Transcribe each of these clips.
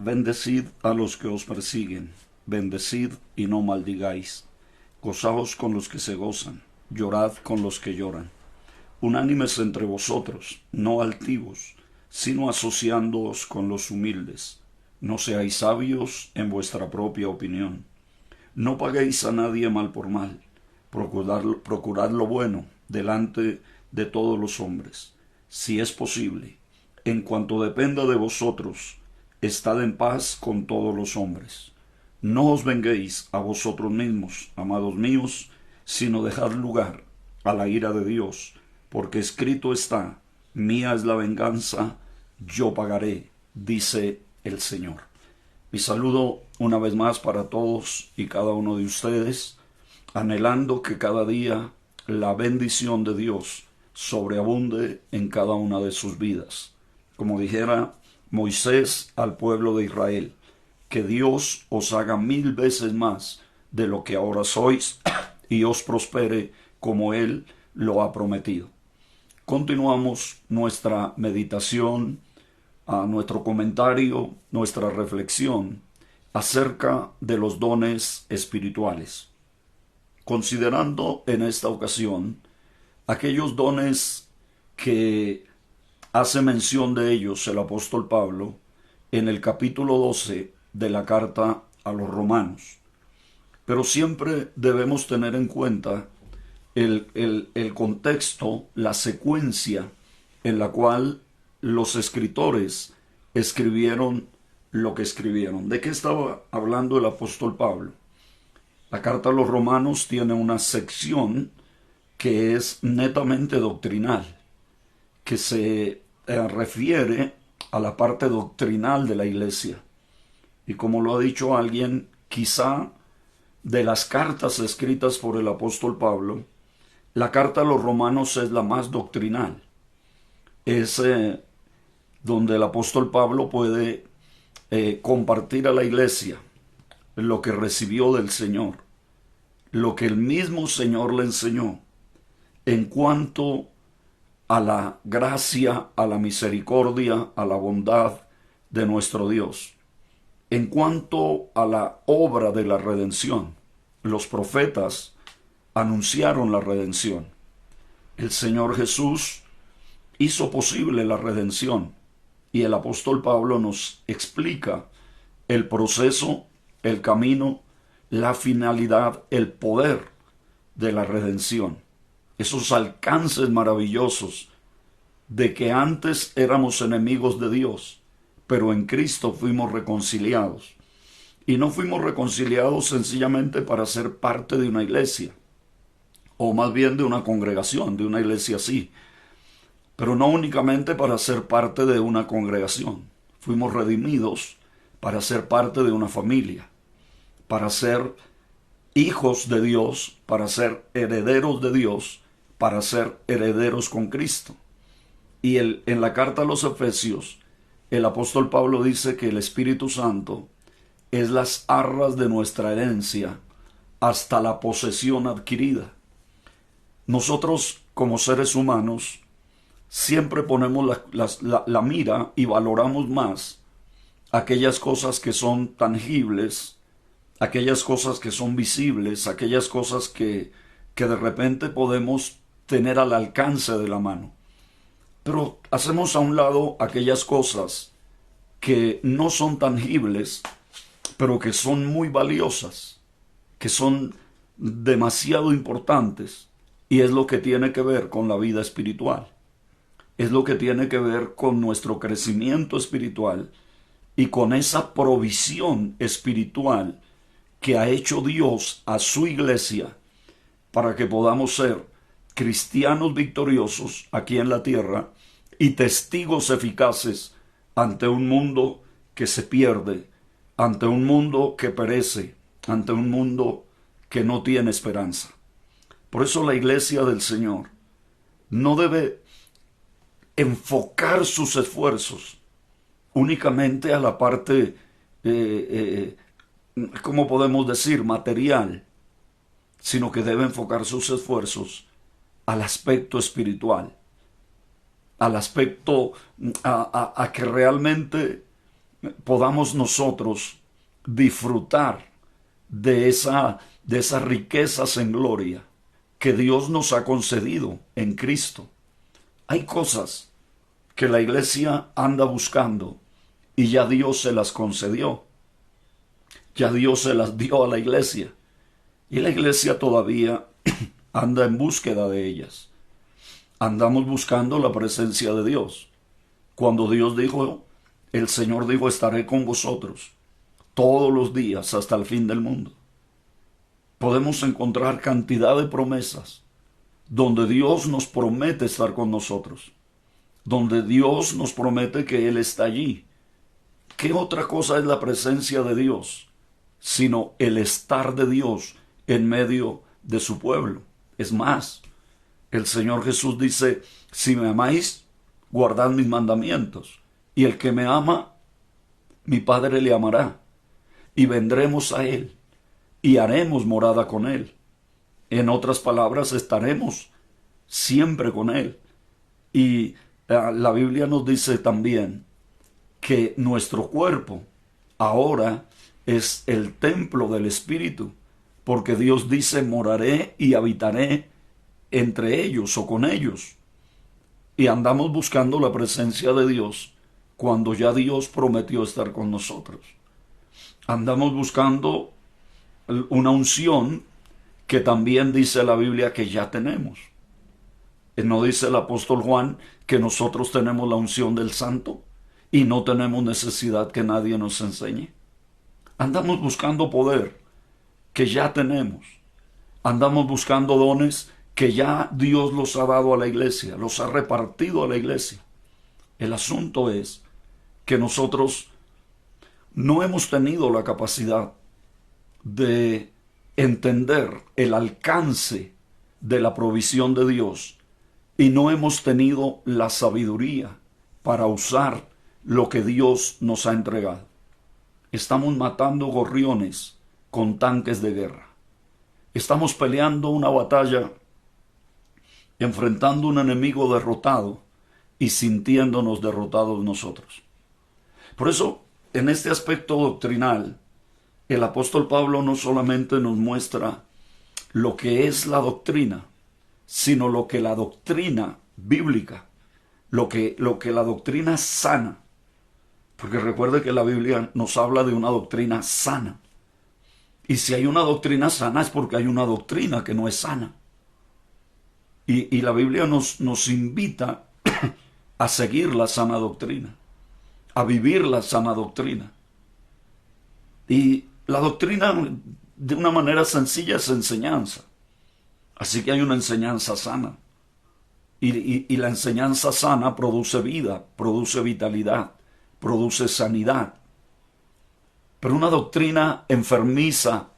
Bendecid a los que os persiguen, bendecid y no maldigáis. Gozaos con los que se gozan, llorad con los que lloran. Unánimes entre vosotros, no altivos, sino asociándoos con los humildes. No seáis sabios en vuestra propia opinión. No paguéis a nadie mal por mal. Procurad lo bueno delante de todos los hombres. Si es posible, en cuanto dependa de vosotros, estad en paz con todos los hombres. No os venguéis a vosotros mismos, amados míos, sino dejad lugar a la ira de Dios, porque escrito está: mía es la venganza, yo pagaré, dice el Señor. Mi saludo una vez más para todos y cada uno de ustedes, anhelando que cada día la bendición de Dios sobreabunde en cada una de sus vidas. Como dijera Moisés al pueblo de Israel: que Dios os haga 1000 veces más de lo que ahora sois y os prospere como Él lo ha prometido. Continuamos nuestra meditación, nuestro comentario, nuestra reflexión acerca de los dones espirituales, considerando en esta ocasión aquellos dones que hace mención de ellos el apóstol Pablo en el capítulo 12 de la carta a los romanos. Pero siempre debemos tener en cuenta el contexto, la secuencia en la cual los escritores escribieron lo que escribieron. ¿De qué estaba hablando el apóstol Pablo? La carta a los romanos tiene una sección que es netamente doctrinal, que se refiere a la parte doctrinal de la iglesia. Y como lo ha dicho alguien, quizá de las cartas escritas por el apóstol Pablo, la carta a los romanos es la más doctrinal. Es donde el apóstol Pablo puede compartir a la iglesia lo que recibió del Señor, lo que el mismo Señor le enseñó en cuanto a la gracia, a la misericordia, a la bondad de nuestro Dios. En cuanto a la obra de la redención, los profetas anunciaron la redención. El Señor Jesús hizo posible la redención y el apóstol Pablo nos explica el proceso, el camino, la finalidad, el poder de la redención. Esos alcances maravillosos de que antes éramos enemigos de Dios, pero en Cristo fuimos reconciliados. Y no fuimos reconciliados sencillamente para ser parte de una iglesia, o más bien de una congregación, de una iglesia así, pero no únicamente para ser parte de una congregación. Fuimos redimidos para ser parte de una familia, para ser hijos de Dios, para ser herederos de Dios, para ser herederos con Cristo. Y en la carta a los Efesios, el apóstol Pablo dice que el Espíritu Santo es las arras de nuestra herencia hasta la posesión adquirida. Nosotros, como seres humanos, siempre ponemos la mira y valoramos más aquellas cosas que son tangibles, aquellas cosas que son visibles, aquellas cosas que de repente podemos tener al alcance de la mano. Pero hacemos a un lado aquellas cosas que no son tangibles, pero que son muy valiosas, que son demasiado importantes, y es lo que tiene que ver con la vida espiritual. Es lo que tiene que ver con nuestro crecimiento espiritual y con esa provisión espiritual que ha hecho Dios a su iglesia para que podamos ser cristianos victoriosos aquí en la tierra y testigos eficaces ante un mundo que se pierde, ante un mundo que perece, ante un mundo que no tiene esperanza. Por eso la iglesia del Señor no debe enfocar sus esfuerzos únicamente a la parte, ¿cómo podemos decir?, material, sino que debe enfocar sus esfuerzos al aspecto espiritual, al aspecto a que realmente podamos nosotros disfrutar de esas riquezas en gloria que Dios nos ha concedido en Cristo. Hay cosas que la iglesia anda buscando y ya Dios se las concedió. Ya Dios se las dio a la iglesia. Y la iglesia todavía anda en búsqueda de ellas. Andamos buscando la presencia de Dios. Cuando Dios dijo, el Señor dijo, estaré con vosotros todos los días hasta el fin del mundo. Podemos encontrar cantidad de promesas donde Dios nos promete estar con nosotros, donde Dios nos promete que Él está allí. ¿Qué otra cosa es la presencia de Dios sino el estar de Dios en medio de su pueblo? Es más, el Señor Jesús dice, si me amáis, guardad mis mandamientos, y el que me ama, mi Padre le amará, y vendremos a Él, y haremos morada con Él. En otras palabras, estaremos siempre con Él. Y la Biblia nos dice también que nuestro cuerpo ahora es el templo del Espíritu, porque Dios dice, moraré y habitaré entre ellos o con ellos. Y andamos buscando la presencia de Dios cuando ya Dios prometió estar con nosotros. Andamos buscando una unción que también dice la Biblia que ya tenemos. ¿No dice el apóstol Juan que nosotros tenemos la unción del Santo y no tenemos necesidad que nadie nos enseñe? Andamos buscando poder que ya tenemos. Andamos buscando dones que ya Dios los ha dado a la iglesia, los ha repartido a la iglesia. El asunto es que nosotros no hemos tenido la capacidad de entender el alcance de la provisión de Dios y no hemos tenido la sabiduría para usar lo que Dios nos ha entregado. Estamos matando gorriones con tanques de guerra. Estamos peleando una batalla, enfrentando un enemigo derrotado y sintiéndonos derrotados nosotros. Por eso, en este aspecto doctrinal, el apóstol Pablo no solamente nos muestra lo que es la doctrina, sino lo que la doctrina bíblica, lo que la doctrina sana, porque recuerde que la Biblia nos habla de una doctrina sana. Y si hay una doctrina sana es porque hay una doctrina que no es sana. Y la Biblia nos invita a seguir la sana doctrina, a vivir la sana doctrina. Y la doctrina, de una manera sencilla, es enseñanza. Así que hay una enseñanza sana. Y la enseñanza sana produce vida, produce vitalidad, produce sanidad. Pero una doctrina enfermiza,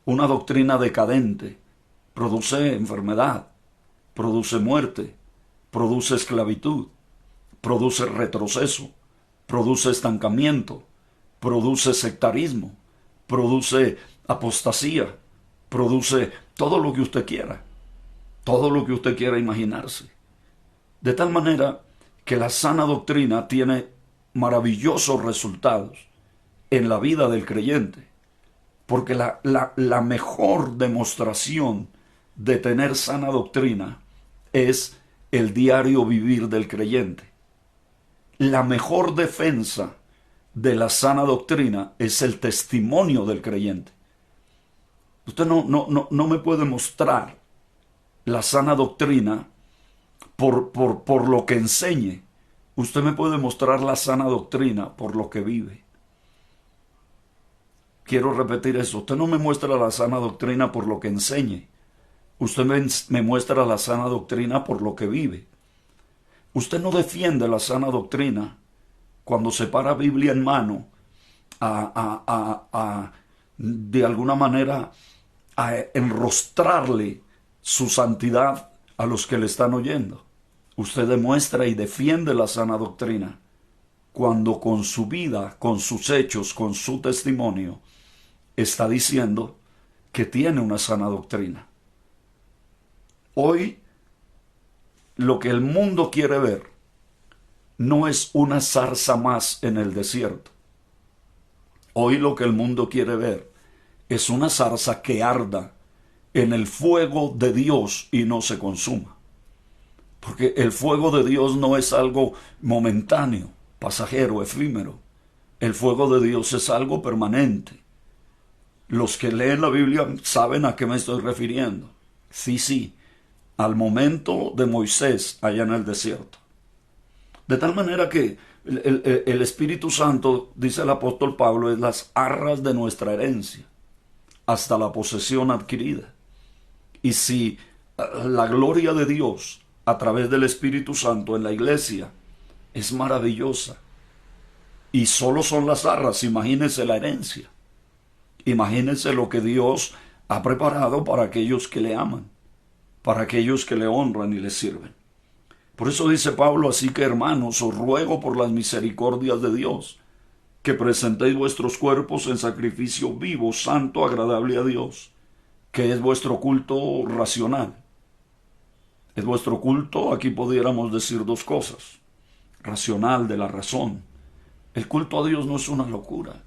una doctrina decadente, produce enfermedad, produce muerte, produce esclavitud, produce retroceso, produce estancamiento, produce sectarismo, produce apostasía, produce todo lo que usted quiera, todo lo que usted quiera imaginarse. De tal manera que la sana doctrina tiene maravillosos resultados en la vida del creyente, porque la mejor demostración de tener sana doctrina es el diario vivir del creyente. La mejor defensa de la sana doctrina es el testimonio del creyente. Usted no me puede mostrar la sana doctrina por lo que enseñe. Usted me puede mostrar la sana doctrina por lo que vive. Quiero repetir eso. Usted no me muestra la sana doctrina por lo que enseñe. Usted me muestra la sana doctrina por lo que vive. Usted no defiende la sana doctrina cuando se para Biblia en mano de alguna manera a enrostrarle su santidad a los que le están oyendo. Usted demuestra y defiende la sana doctrina cuando con su vida, con sus hechos, con su testimonio, está diciendo que tiene una sana doctrina. Hoy, lo que el mundo quiere ver no es una zarza más en el desierto. Hoy lo que el mundo quiere ver es una zarza que arda en el fuego de Dios y no se consuma. Porque el fuego de Dios no es algo momentáneo, pasajero, efímero. El fuego de Dios es algo permanente. Los que leen la Biblia saben a qué me estoy refiriendo. Sí, al momento de Moisés allá en el desierto. De tal manera que el Espíritu Santo, dice el apóstol Pablo, es las arras de nuestra herencia, hasta la posesión adquirida. Y si la gloria de Dios a través del Espíritu Santo en la iglesia es maravillosa, y solo son las arras, imagínense la herencia. Imagínense lo que Dios ha preparado para aquellos que le aman, para aquellos que le honran y le sirven. Por eso dice Pablo, así que hermanos, os ruego por las misericordias de Dios, que presentéis vuestros cuerpos en sacrificio vivo, santo, agradable a Dios, que es vuestro culto racional. Es vuestro culto, aquí pudiéramos decir dos cosas, racional, de la razón. El culto a Dios no es una locura.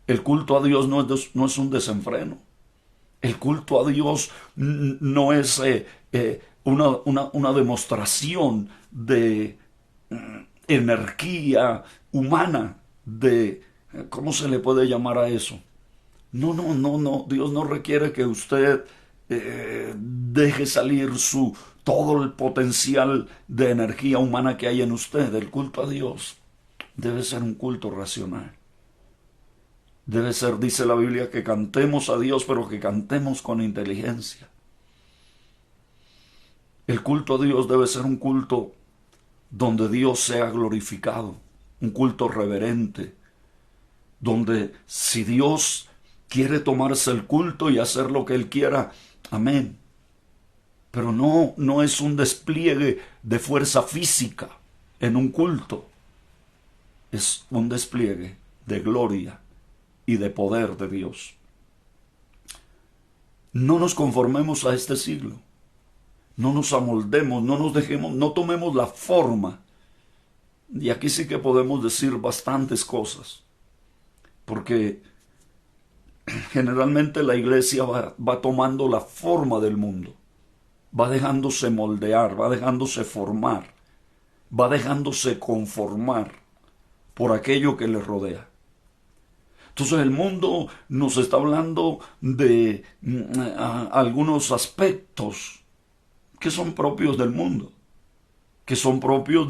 El culto a Dios no es un desenfreno. El culto a Dios no es una demostración de energía humana, ¿cómo se le puede llamar a eso? No. Dios no requiere que usted deje salir todo el potencial de energía humana que hay en usted. El culto a Dios debe ser un culto racional. Debe ser, dice la Biblia, que cantemos a Dios, pero que cantemos con inteligencia. El culto a Dios debe ser un culto donde Dios sea glorificado, un culto reverente, donde si Dios quiere tomarse el culto y hacer lo que Él quiera, amén. Pero no es un despliegue de fuerza física en un culto, es un despliegue de gloria y de poder de Dios. No nos conformemos a este siglo. No nos amoldemos, no nos dejemos, no tomemos la forma. Y aquí sí que podemos decir bastantes cosas. Porque generalmente la iglesia va tomando la forma del mundo. Va dejándose moldear, va dejándose formar, va dejándose conformar por aquello que le rodea. Entonces el mundo nos está hablando de algunos aspectos que son propios del mundo, que son propios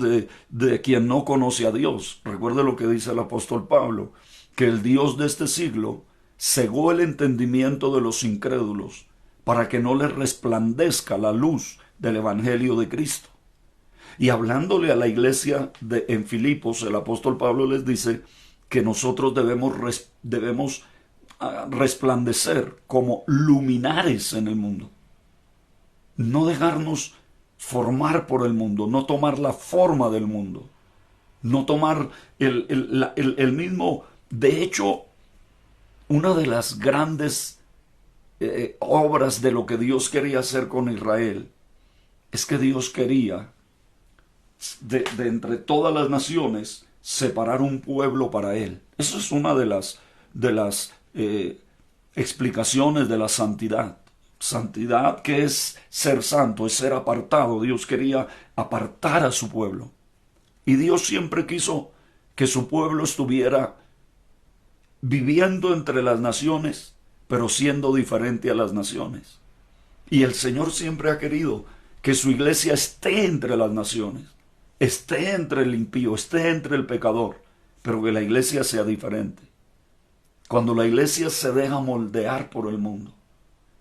de quien no conoce a Dios. Recuerde lo que dice el apóstol Pablo, que el Dios de este siglo cegó el entendimiento de los incrédulos para que no les resplandezca la luz del Evangelio de Cristo. Y hablándole a la iglesia en Filipos, el apóstol Pablo les dice que nosotros debemos resplandecer como luminares en el mundo. No dejarnos formar por el mundo, no tomar la forma del mundo, no tomar el mismo. De hecho, una de las grandes obras de lo que Dios quería hacer con Israel es que Dios quería de entre todas las naciones separar un pueblo para Él. Eso es una de las explicaciones de la santidad. Santidad, que es ser santo, es ser apartado. Dios quería apartar a su pueblo. Y Dios siempre quiso que su pueblo estuviera viviendo entre las naciones, pero siendo diferente a las naciones. Y el Señor siempre ha querido que su iglesia esté entre las naciones, esté entre el impío, esté entre el pecador, pero que la iglesia sea diferente. Cuando la iglesia se deja moldear por el mundo,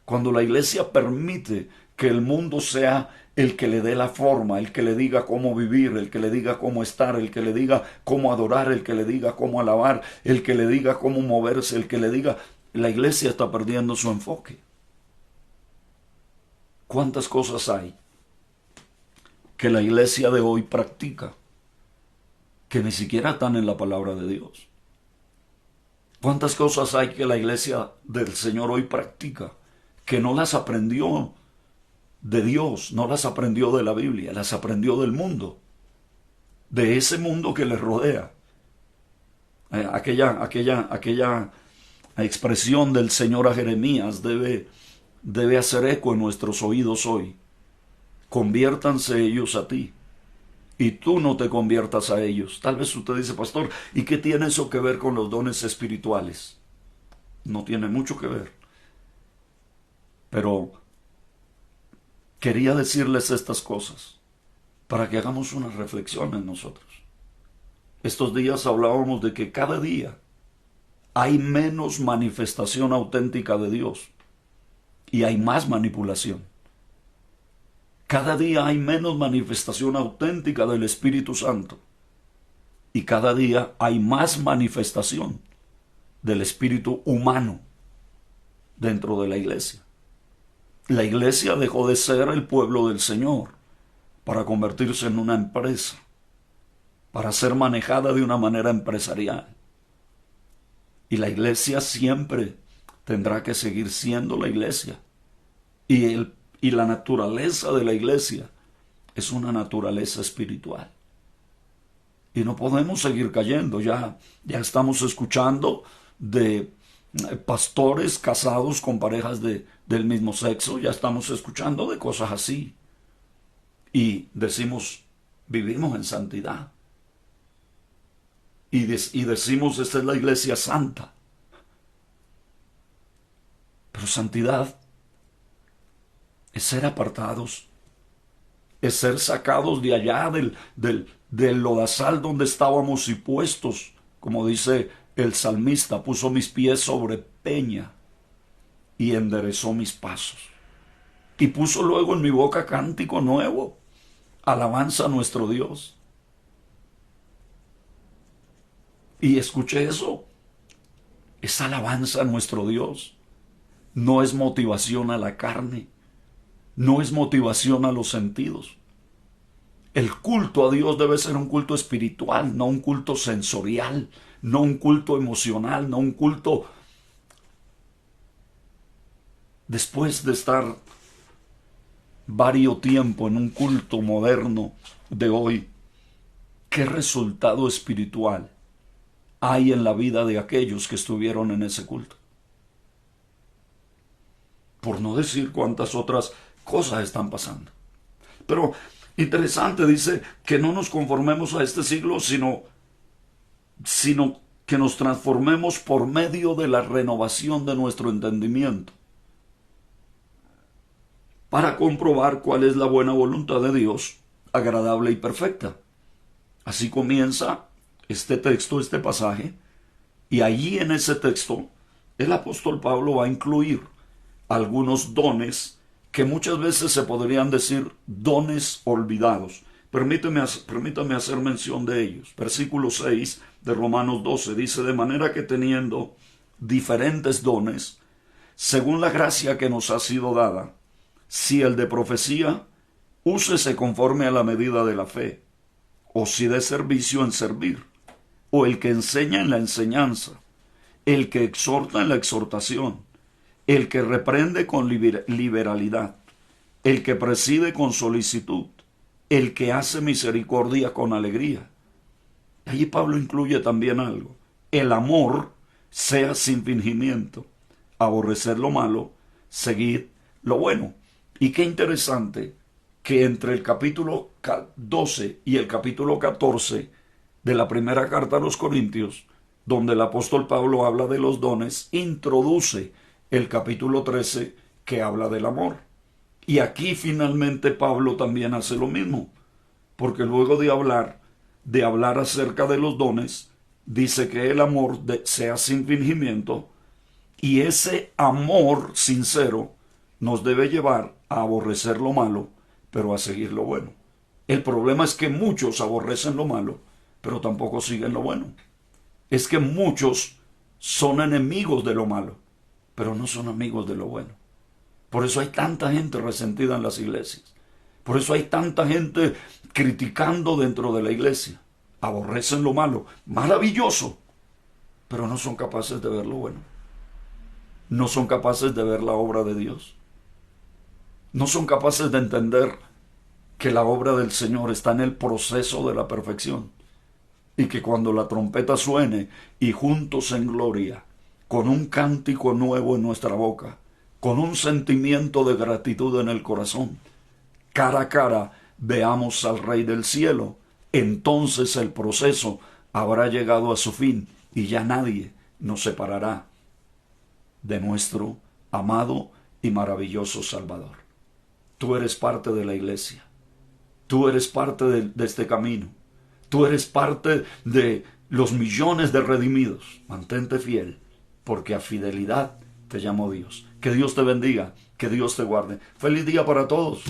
cuando la iglesia permite que el mundo sea el que le dé la forma, el que le diga cómo vivir, el que le diga cómo estar, el que le diga cómo adorar, el que le diga cómo alabar, el que le diga cómo moverse, el que le diga... La iglesia está perdiendo su enfoque. ¿Cuántas cosas hay que la iglesia de hoy practica que ni siquiera están en la palabra de Dios? ¿Cuántas cosas hay que la iglesia del Señor hoy practica que no las aprendió de Dios, no las aprendió de la Biblia, las aprendió del mundo, de ese mundo que les rodea? aquella expresión del Señor a Jeremías debe hacer eco en nuestros oídos hoy. Conviértanse ellos a ti y tú no te conviertas a ellos. Tal vez usted dice, pastor, ¿y qué tiene eso que ver con los dones espirituales? No tiene mucho que ver. Pero quería decirles estas cosas para que hagamos una reflexión en nosotros. Estos días hablábamos de que cada día hay menos manifestación auténtica de Dios y hay más manipulación. Cada día hay menos manifestación auténtica del Espíritu Santo y cada día hay más manifestación del espíritu humano dentro de la iglesia. La iglesia dejó de ser el pueblo del Señor para convertirse en una empresa, para ser manejada de una manera empresarial. Y la iglesia siempre tendrá que seguir siendo la iglesia. Y la naturaleza de la iglesia es una naturaleza espiritual. Y no podemos seguir cayendo. Ya estamos escuchando de pastores casados con parejas del mismo sexo. Ya estamos escuchando de cosas así. Y decimos, vivimos en santidad. Y decimos, esta es la iglesia santa. Pero santidad es ser apartados, es ser sacados de allá del lodazal donde estábamos y puestos, como dice el salmista, puso mis pies sobre peña y enderezó mis pasos. Y puso luego en mi boca cántico nuevo, alabanza a nuestro Dios. Y escuché eso, es alabanza a nuestro Dios. No es motivación a la carne, no es motivación a los sentidos. El culto a Dios debe ser un culto espiritual, no un culto sensorial, no un culto emocional, no un culto... Después de estar varios tiempo en un culto moderno de hoy, ¿qué resultado espiritual hay en la vida de aquellos que estuvieron en ese culto? Por no decir cuántas otras cosas están pasando. Pero interesante, dice que no nos conformemos a este siglo, sino que nos transformemos por medio de la renovación de nuestro entendimiento, para comprobar cuál es la buena voluntad de Dios, agradable y perfecta. Así comienza este texto, este pasaje, y allí en ese texto el apóstol Pablo va a incluir algunos dones que muchas veces se podrían decir dones olvidados. Permítame hacer mención de ellos. Versículo 6 de Romanos 12 dice, de manera que teniendo diferentes dones, según la gracia que nos ha sido dada, si el de profecía, úsese conforme a la medida de la fe, o si de servicio, en servir, o el que enseña en la enseñanza, el que exhorta en la exhortación, el que reprende con liberalidad, el que preside con solicitud, el que hace misericordia con alegría. Allí Pablo incluye también algo. El amor sea sin fingimiento, aborrecer lo malo, seguir lo bueno. Y qué interesante que entre el capítulo 12 y el capítulo 14 de la primera carta a los Corintios, donde el apóstol Pablo habla de los dones, introduce el capítulo 13 que habla del amor. Y aquí finalmente Pablo también hace lo mismo, porque luego de hablar acerca de los dones, dice que el amor sea sin fingimiento, y ese amor sincero nos debe llevar a aborrecer lo malo, pero a seguir lo bueno. El problema es que muchos aborrecen lo malo, pero tampoco siguen lo bueno. Es que muchos son enemigos de lo malo, pero no son amigos de lo bueno. Por eso hay tanta gente resentida en las iglesias. Por eso hay tanta gente criticando dentro de la iglesia. Aborrecen lo malo, maravilloso, pero no son capaces de ver lo bueno. No son capaces de ver la obra de Dios. No son capaces de entender que la obra del Señor está en el proceso de la perfección. y que cuando la trompeta suene y juntos en gloria, con un cántico nuevo en nuestra boca, con un sentimiento de gratitud en el corazón, cara a cara veamos al Rey del cielo, entonces el proceso habrá llegado a su fin y ya nadie nos separará de nuestro amado y maravilloso Salvador. Tú eres parte de la iglesia. Tú eres parte de este camino. Tú eres parte de los millones de redimidos. Mantente fiel, porque a fidelidad te llamó Dios. Que Dios te bendiga, que Dios te guarde. Feliz día para todos.